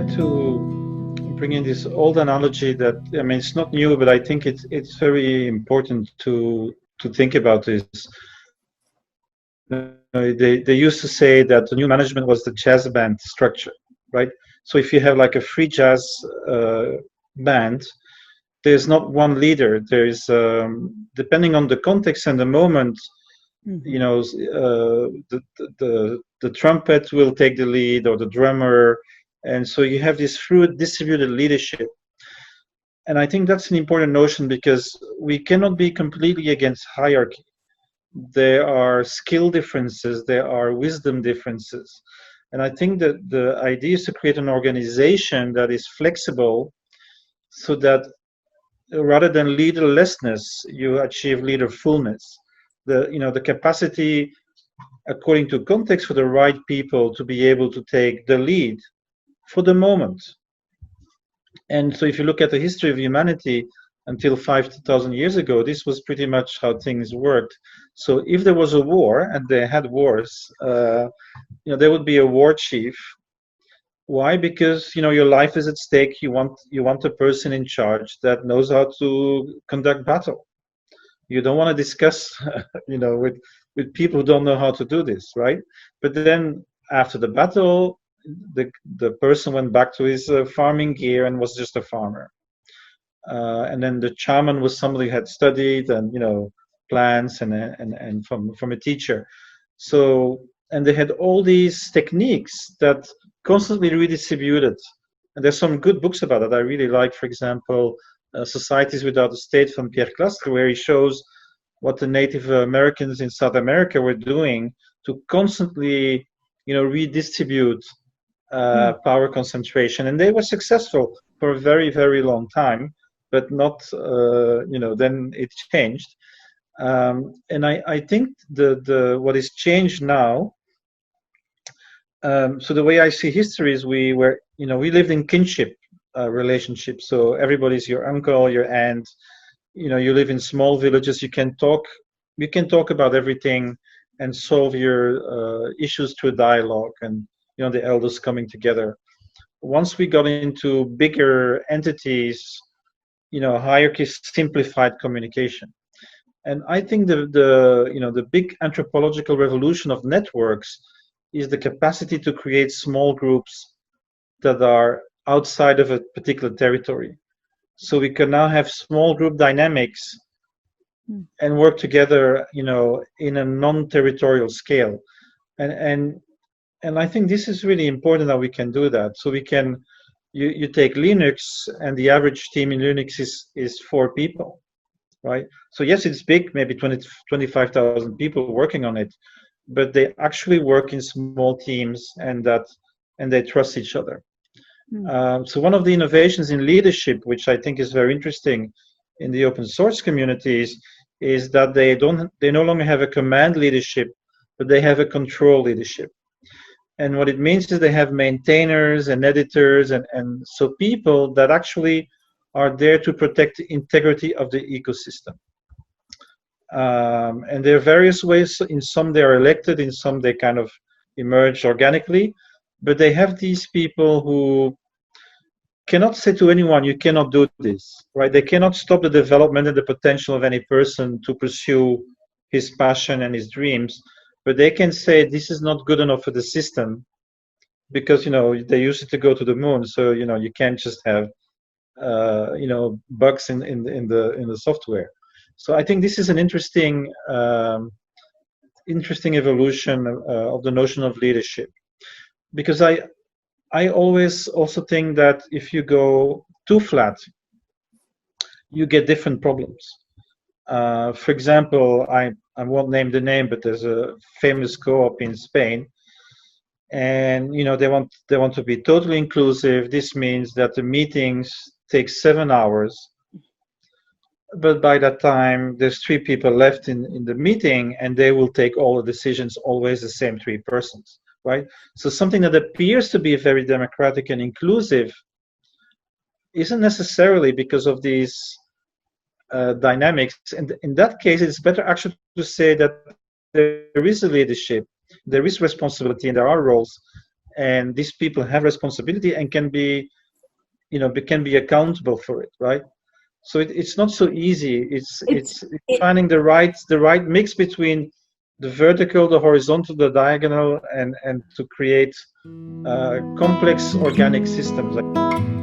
like to bring in this old analogy that, I mean, it's not new, but I think it's very important to think about this. They used to say that the new management was the jazz band structure, right? So if you have like a free jazz band, there's not one leader. There's depending on the context and the moment, you know, the trumpet will take the lead, or the drummer, and so you have this fluid distributed leadership. And I think that's an important notion, because we cannot be completely against hierarchy. There are skill differences, there are wisdom differences, and I think that the idea is to create an organization that is flexible, so that rather than leaderlessness, you achieve leaderfullness. The capacity, according to context, for the right people to be able to take the lead for the moment. And so if you look at the history of humanity until 5,000 years ago, this was pretty much how things worked. So if there was a war, and they had wars, there would be a war chief. Why? Because your life is at stake. You want a person in charge that knows how to conduct battle. You don't want to discuss, with people who don't know how to do this, right? But then after the battle, the person went back to his farming gear and was just a farmer. And then the shaman was somebody who had studied and plants and from a teacher. So, and they had all these techniques that constantly redistributed. And there's some good books about it I really like. For example, Societies Without a State from Pierre Clastre, where he shows what the Native Americans in South America were doing to constantly, redistribute power concentration. And they were successful for a very, very long time, but not, then it changed. And I think what is changed now, so the way I see history is we lived in kinship relationships. So everybody's your uncle, your aunt. You live in small villages. You can talk about everything and solve your issues through dialogue, and the elders coming together. Once we got into bigger entities, hierarchies simplified communication. And I think the big anthropological revolution of networks is the capacity to create small groups that are outside of a particular territory. So we can now have small group dynamics and work together, in a non-territorial scale. And I think this is really important that we can do that. So we can, you take Linux, and the average team in Linux is 4 people, right? So yes, it's big, maybe 25,000 people working on it, but they actually work in small teams, and they trust each other. So one of the innovations in leadership, which I think is very interesting in the open source communities, is that they no longer have a command leadership, but they have a control leadership. And what it means is they have maintainers and editors, and so people that actually are there to protect the integrity of the ecosystem. And there are various ways. In some they are elected, in some they kind of emerge organically, but they have these people who cannot say to anyone, you cannot do this, right? They cannot stop the development and the potential of any person to pursue his passion and his dreams, but they can say this is not good enough for the system, because they used it to go to the moon, so you can't just have bugs in the software. So I think this is an interesting evolution of the notion of leadership, because I always also think that if you go too flat, you get different problems. For example, I won't name the name, but there's a famous co-op in Spain, and they want to be totally inclusive. This means that the meetings take 7 hours, but by that time there's 3 people left in the meeting, and they will take all the decisions, always the same 3 persons, right? So something that appears to be very democratic and inclusive isn't necessarily because of these dynamics. And in that case, it's better actually to say that there is a leadership, there is responsibility, and there are roles, and these people have responsibility and can be, can be accountable for it, right? So it's not so easy. It's finding the right mix between the vertical, the horizontal, the diagonal, and to create complex organic systems.